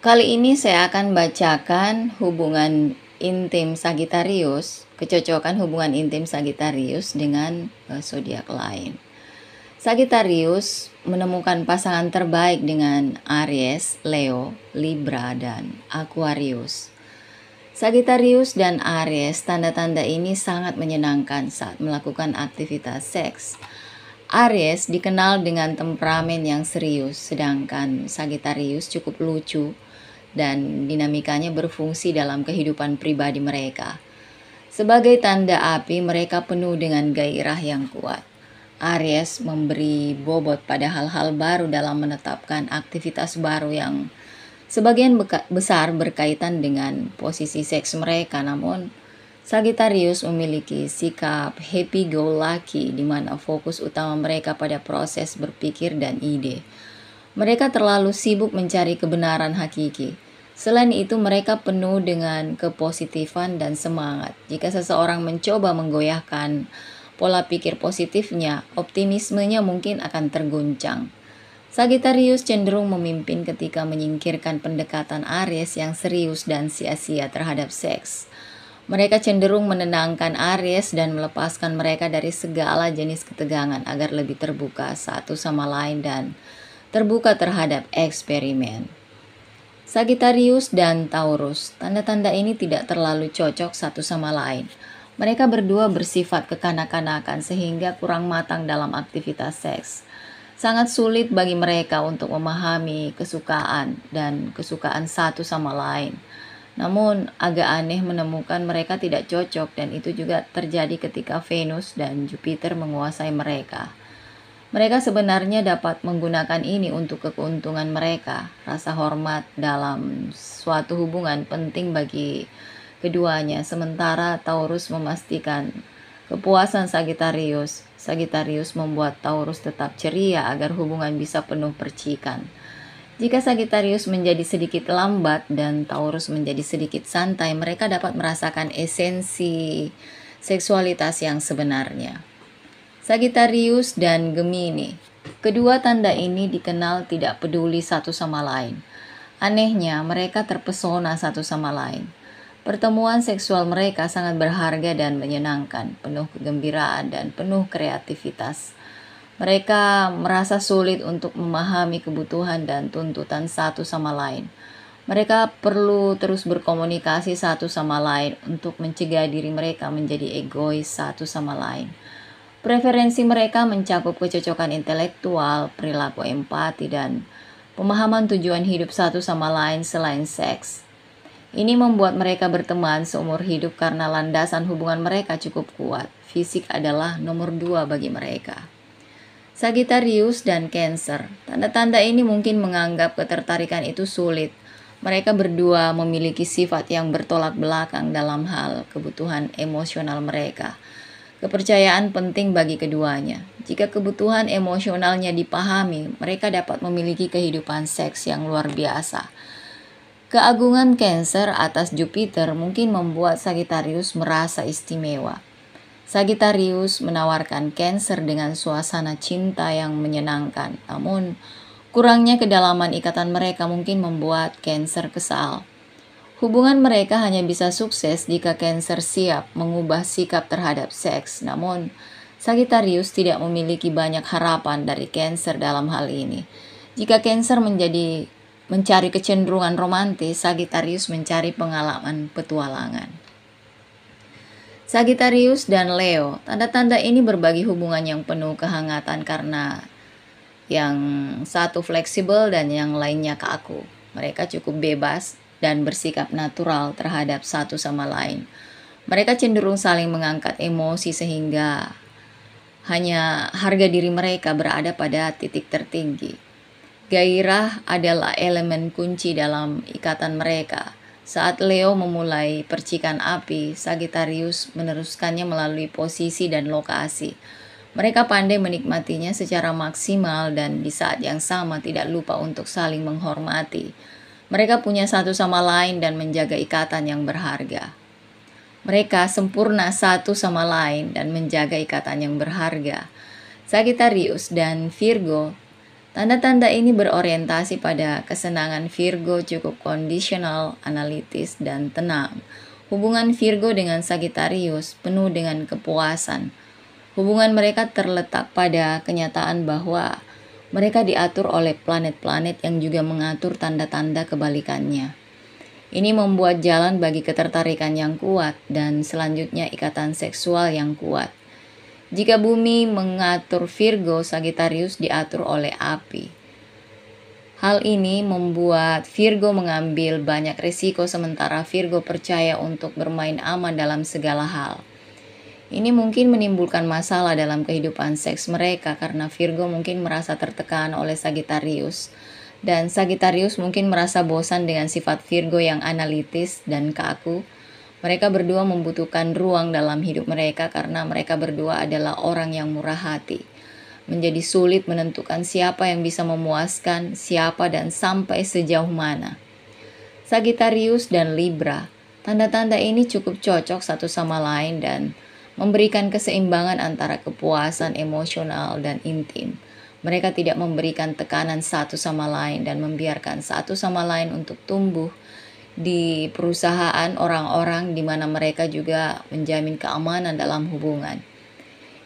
Kali ini saya akan bacakan hubungan intim Sagittarius, kecocokan hubungan intim Sagittarius dengan zodiak lain. Sagittarius menemukan pasangan terbaik dengan Aries, Leo, Libra, dan Aquarius. Sagittarius dan Aries, tanda-tanda ini sangat menyenangkan saat melakukan aktivitas seks. Aries dikenal dengan temperamen yang serius, sedangkan Sagittarius cukup lucu dan dinamikanya berfungsi dalam kehidupan pribadi mereka. Sebagai tanda api, mereka penuh dengan gairah yang kuat. Aries memberi bobot pada hal-hal baru dalam menetapkan aktivitas baru yang sebagian besar berkaitan dengan posisi seks mereka, namun Sagittarius memiliki sikap happy-go-lucky di mana fokus utama mereka pada proses berpikir dan ide. Mereka terlalu sibuk mencari kebenaran hakiki. Selain itu, mereka penuh dengan kepositifan dan semangat. Jika seseorang mencoba menggoyahkan pola pikir positifnya, optimismenya mungkin akan terguncang. Sagittarius cenderung memimpin ketika menyingkirkan pendekatan Aries yang serius dan sia-sia terhadap seks. Mereka cenderung menenangkan Aries dan melepaskan mereka dari segala jenis ketegangan agar lebih terbuka satu sama lain dan terbuka terhadap eksperimen. Sagittarius dan Taurus, tanda-tanda ini tidak terlalu cocok satu sama lain. Mereka berdua bersifat kekanak-kanakan sehingga kurang matang dalam aktivitas seks. Sangat sulit bagi mereka untuk memahami kesukaan dan kesukaan satu sama lain. Namun agak aneh menemukan mereka tidak cocok, dan itu juga terjadi ketika Venus dan Jupiter menguasai mereka. Mereka sebenarnya dapat menggunakan ini untuk keuntungan mereka. Rasa hormat dalam suatu hubungan penting bagi keduanya, sementara Taurus memastikan kepuasan Sagittarius. Sagittarius membuat Taurus tetap ceria agar hubungan bisa penuh percikan. Jika Sagittarius menjadi sedikit lambat dan Taurus menjadi sedikit santai, mereka dapat merasakan esensi seksualitas yang sebenarnya. Sagittarius dan Gemini. Kedua tanda ini dikenal tidak peduli satu sama lain. Anehnya, mereka terpesona satu sama lain. Pertemuan seksual mereka sangat berharga dan menyenangkan, penuh kegembiraan dan penuh kreativitas. Mereka merasa sulit untuk memahami kebutuhan dan tuntutan satu sama lain. Mereka perlu terus berkomunikasi satu sama lain untuk mencegah diri mereka menjadi egois satu sama lain. Preferensi mereka mencakup kecocokan intelektual, perilaku empati, dan pemahaman tujuan hidup satu sama lain selain seks. Ini membuat mereka berteman seumur hidup karena landasan hubungan mereka cukup kuat. Fisik adalah nomor 2 bagi mereka. Sagittarius dan Cancer. Tanda-tanda ini mungkin menganggap ketertarikan itu sulit. Mereka berdua memiliki sifat yang bertolak belakang dalam hal kebutuhan emosional mereka. Kepercayaan penting bagi keduanya. Jika kebutuhan emosionalnya dipahami, mereka dapat memiliki kehidupan seks yang luar biasa. Keagungan Cancer atas Jupiter mungkin membuat Sagittarius merasa istimewa. Sagittarius menawarkan Cancer dengan suasana cinta yang menyenangkan, namun kurangnya kedalaman ikatan mereka mungkin membuat Cancer kesal. Hubungan mereka hanya bisa sukses jika Cancer siap mengubah sikap terhadap seks, namun Sagittarius tidak memiliki banyak harapan dari Cancer dalam hal ini. Jika Cancer mencari kecenderungan romantis, Sagittarius mencari pengalaman petualangan. Sagittarius dan Leo, tanda-tanda ini berbagi hubungan yang penuh kehangatan karena yang satu fleksibel dan yang lainnya kaku. Mereka cukup bebas dan bersikap natural terhadap satu sama lain. Mereka cenderung saling mengangkat emosi sehingga hanya harga diri mereka berada pada titik tertinggi. Gairah adalah elemen kunci dalam ikatan mereka. Saat Leo memulai percikan api, Sagittarius meneruskannya melalui posisi dan lokasi. Mereka pandai menikmatinya secara maksimal dan di saat yang sama tidak lupa untuk saling menghormati. Mereka punya satu sama lain dan menjaga ikatan yang berharga. Mereka sempurna satu sama lain dan menjaga ikatan yang berharga. Sagittarius dan Virgo, Tanda-tanda ini berorientasi pada kesenangan Virgo cukup kondisional, analitis, dan tenang. Hubungan Virgo dengan Sagittarius penuh dengan kepuasan. Hubungan mereka terletak pada kenyataan bahwa mereka diatur oleh planet-planet yang juga mengatur tanda-tanda kebalikannya. Ini membuat jalan bagi ketertarikan yang kuat dan selanjutnya ikatan seksual yang kuat. Jika bumi mengatur Virgo, Sagittarius diatur oleh api. Hal ini membuat Virgo mengambil banyak risiko sementara Virgo percaya untuk bermain aman dalam segala hal. Ini mungkin menimbulkan masalah dalam kehidupan seks mereka karena Virgo mungkin merasa tertekan oleh Sagittarius. Dan Sagittarius mungkin merasa bosan dengan sifat Virgo yang analitis dan kaku. Mereka berdua membutuhkan ruang dalam hidup mereka karena mereka berdua adalah orang yang murah hati. Menjadi sulit menentukan siapa yang bisa memuaskan, siapa dan sampai sejauh mana. Sagittarius dan Libra, tanda-tanda ini cukup cocok satu sama lain dan memberikan keseimbangan antara kepuasan emosional dan intim. Mereka tidak memberikan tekanan satu sama lain dan membiarkan satu sama lain untuk tumbuh di perusahaan orang-orang di mana mereka juga menjamin keamanan dalam hubungan.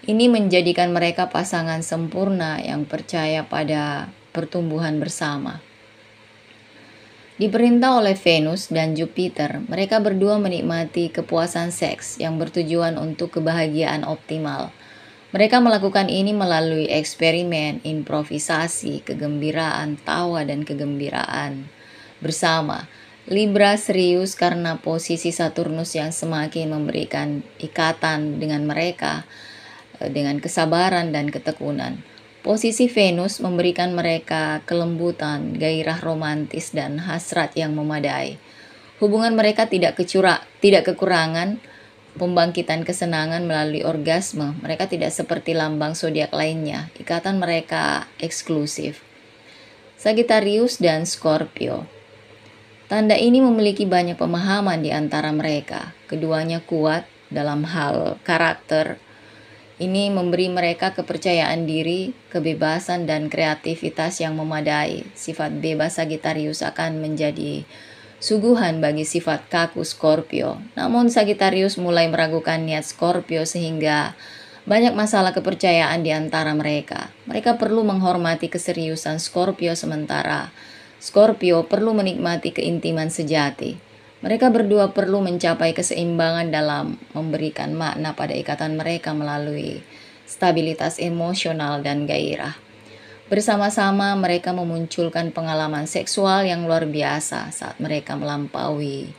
Ini menjadikan mereka pasangan sempurna yang percaya pada pertumbuhan bersama. Diperintah oleh Venus dan Jupiter, mereka berdua menikmati kepuasan seks yang bertujuan untuk kebahagiaan optimal. Mereka melakukan ini melalui eksperimen, improvisasi, kegembiraan, tawa, dan kegembiraan bersama. Libra serius karena posisi Saturnus yang semakin memberikan ikatan dengan mereka dengan kesabaran dan ketekunan. Posisi Venus memberikan mereka kelembutan, gairah romantis, dan hasrat yang memadai. Hubungan mereka tidak kekurangan pembangkitan kesenangan melalui orgasme. Mereka tidak seperti lambang zodiak lainnya. Ikatan mereka eksklusif. Sagittarius dan Scorpio. Tanda ini memiliki banyak pemahaman di antara mereka. Keduanya kuat dalam hal karakter. Ini memberi mereka kepercayaan diri, kebebasan, dan kreativitas yang memadai. Sifat bebas Sagittarius akan menjadi suguhan bagi sifat kaku Scorpio. Namun Sagittarius mulai meragukan niat Scorpio sehingga banyak masalah kepercayaan di antara mereka. Mereka perlu menghormati keseriusan Scorpio sementara Scorpio perlu menikmati keintiman sejati. Mereka berdua perlu mencapai keseimbangan dalam memberikan makna pada ikatan mereka melalui stabilitas emosional dan gairah. Bersama-sama mereka memunculkan pengalaman seksual yang luar biasa saat mereka melampaui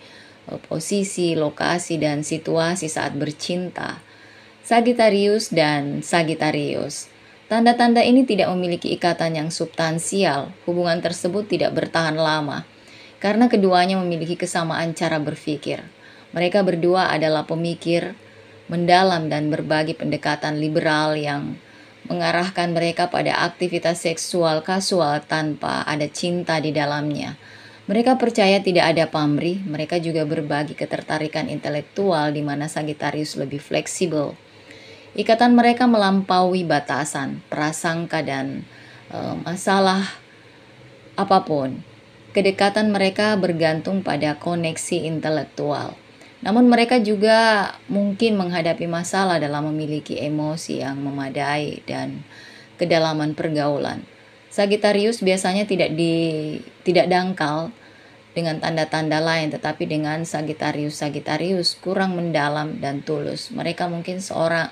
posisi, lokasi, dan situasi saat bercinta. Sagittarius dan Sagittarius. Tanda-tanda ini tidak memiliki ikatan yang substansial. Hubungan tersebut tidak bertahan lama karena keduanya memiliki kesamaan cara berpikir. Mereka berdua adalah pemikir mendalam dan berbagi pendekatan liberal yang mengarahkan mereka pada aktivitas seksual kasual tanpa ada cinta di dalamnya. Mereka percaya tidak ada pamrih. Mereka juga berbagi ketertarikan intelektual di mana Sagittarius lebih fleksibel. Ikatan mereka melampaui batasan, prasangka, dan masalah apapun. Kedekatan mereka bergantung pada koneksi intelektual. Namun mereka juga mungkin menghadapi masalah dalam memiliki emosi yang memadai dan kedalaman pergaulan. Sagittarius biasanya tidak dangkal dengan tanda-tanda lain, tetapi dengan Sagittarius kurang mendalam dan tulus. Mereka mungkin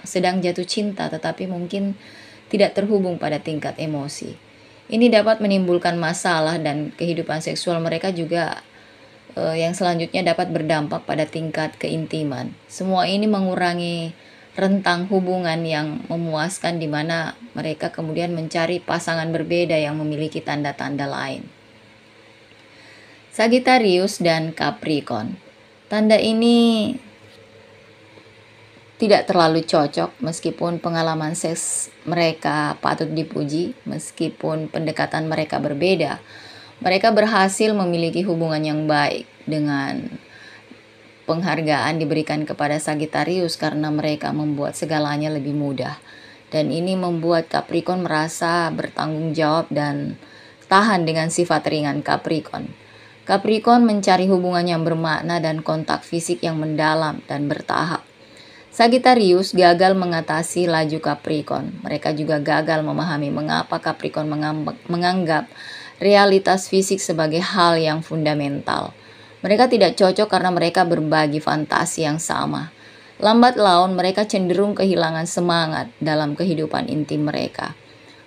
sedang jatuh cinta, tetapi mungkin tidak terhubung pada tingkat emosi. Ini dapat menimbulkan masalah dan kehidupan seksual mereka juga yang selanjutnya dapat berdampak pada tingkat keintiman. Semua ini mengurangi rentang hubungan yang memuaskan di mana mereka kemudian mencari pasangan berbeda yang memiliki tanda-tanda lain. Sagittarius dan Capricorn. Tanda ini tidak terlalu cocok meskipun pengalaman seks mereka patut dipuji, meskipun pendekatan mereka berbeda. Mereka berhasil memiliki hubungan yang baik dengan penghargaan diberikan kepada Sagittarius karena mereka membuat segalanya lebih mudah. dan ini membuat Capricorn merasa bertanggung jawab dan tahan dengan sifat ringan Capricorn. Capricorn mencari hubungan yang bermakna dan kontak fisik yang mendalam dan bertahap. Sagittarius gagal mengatasi laju Capricorn. Mereka juga gagal memahami mengapa Capricorn menganggap realitas fisik sebagai hal yang fundamental. Mereka tidak cocok karena mereka berbagi fantasi yang sama. Lambat laun mereka cenderung kehilangan semangat dalam kehidupan intim mereka.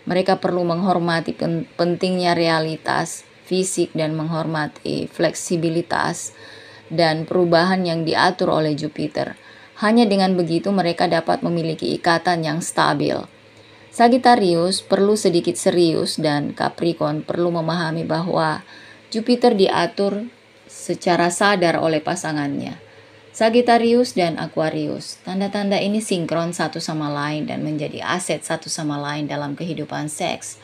Mereka perlu menghormati pentingnya realitas fisik dan menghormati fleksibilitas dan perubahan yang diatur oleh Jupiter. Hanya dengan begitu mereka dapat memiliki ikatan yang stabil. Sagittarius perlu sedikit serius dan Capricorn perlu memahami bahwa Jupiter diatur secara sadar oleh pasangannya. Sagittarius dan Aquarius, tanda-tanda ini sinkron satu sama lain dan menjadi aset satu sama lain dalam kehidupan seks.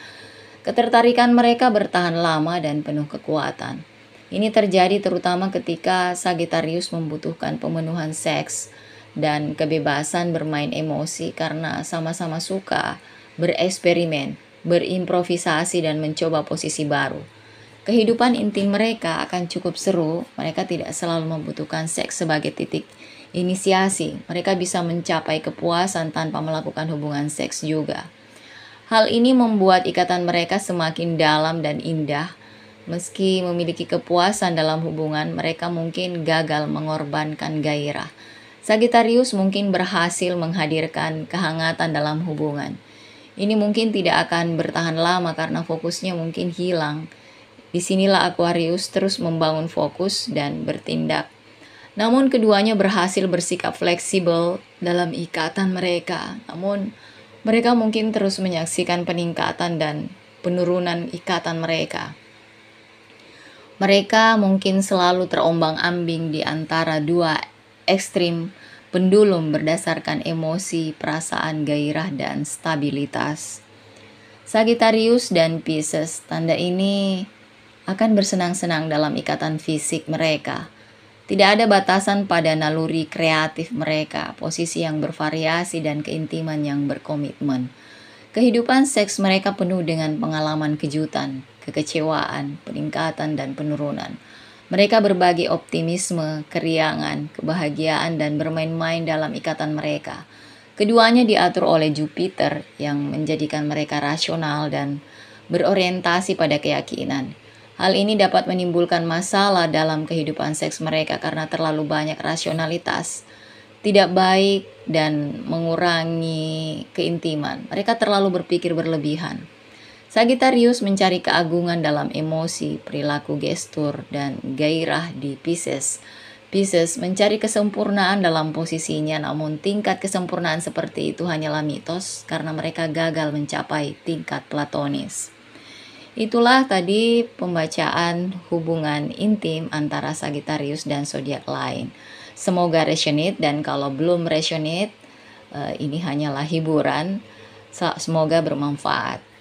Ketertarikan mereka bertahan lama dan penuh kekuatan. Ini terjadi terutama ketika Sagittarius membutuhkan pemenuhan seks dan kebebasan bermain emosi karena sama-sama suka bereksperimen, berimprovisasi dan mencoba posisi baru. Kehidupan intim mereka akan cukup seru. Mereka tidak selalu membutuhkan seks sebagai titik inisiasi. Mereka bisa mencapai kepuasan tanpa melakukan hubungan seks juga. Hal ini membuat ikatan mereka semakin dalam dan indah. Meski memiliki kepuasan dalam hubungan, mereka mungkin gagal mengorbankan gairah. Sagittarius mungkin berhasil menghadirkan kehangatan dalam hubungan. Ini mungkin tidak akan bertahan lama karena fokusnya mungkin hilang. Disinilah Aquarius terus membangun fokus dan bertindak. Namun keduanya berhasil bersikap fleksibel dalam ikatan mereka. Namun mereka mungkin terus menyaksikan peningkatan dan penurunan ikatan mereka. Mereka mungkin selalu terombang-ambing di antara dua ekstrim pendulum berdasarkan emosi, perasaan, gairah, dan stabilitas. Sagittarius dan Pisces, tanda ini akan bersenang-senang dalam ikatan fisik mereka. Tidak ada batasan pada naluri kreatif mereka, posisi yang bervariasi dan keintiman yang berkomitmen. Kehidupan seks mereka penuh dengan pengalaman kejutan, kekecewaan, peningkatan, dan penurunan. Mereka berbagi optimisme, keriangan, kebahagiaan, dan bermain-main dalam ikatan mereka. Keduanya diatur oleh Jupiter yang menjadikan mereka rasional dan berorientasi pada keyakinan. Hal ini dapat menimbulkan masalah dalam kehidupan seks mereka karena terlalu banyak rasionalitas, tidak baik, dan mengurangi keintiman. Mereka terlalu berpikir berlebihan. Sagittarius mencari keagungan dalam emosi, perilaku, gestur, dan gairah di Pisces. Pisces mencari kesempurnaan dalam posisinya, namun tingkat kesempurnaan seperti itu hanyalah mitos karena mereka gagal mencapai tingkat platonis. Itulah tadi pembacaan hubungan intim antara Sagittarius dan zodiak lain. Semoga resonate, dan kalau belum resonate, ini hanyalah hiburan. Semoga bermanfaat.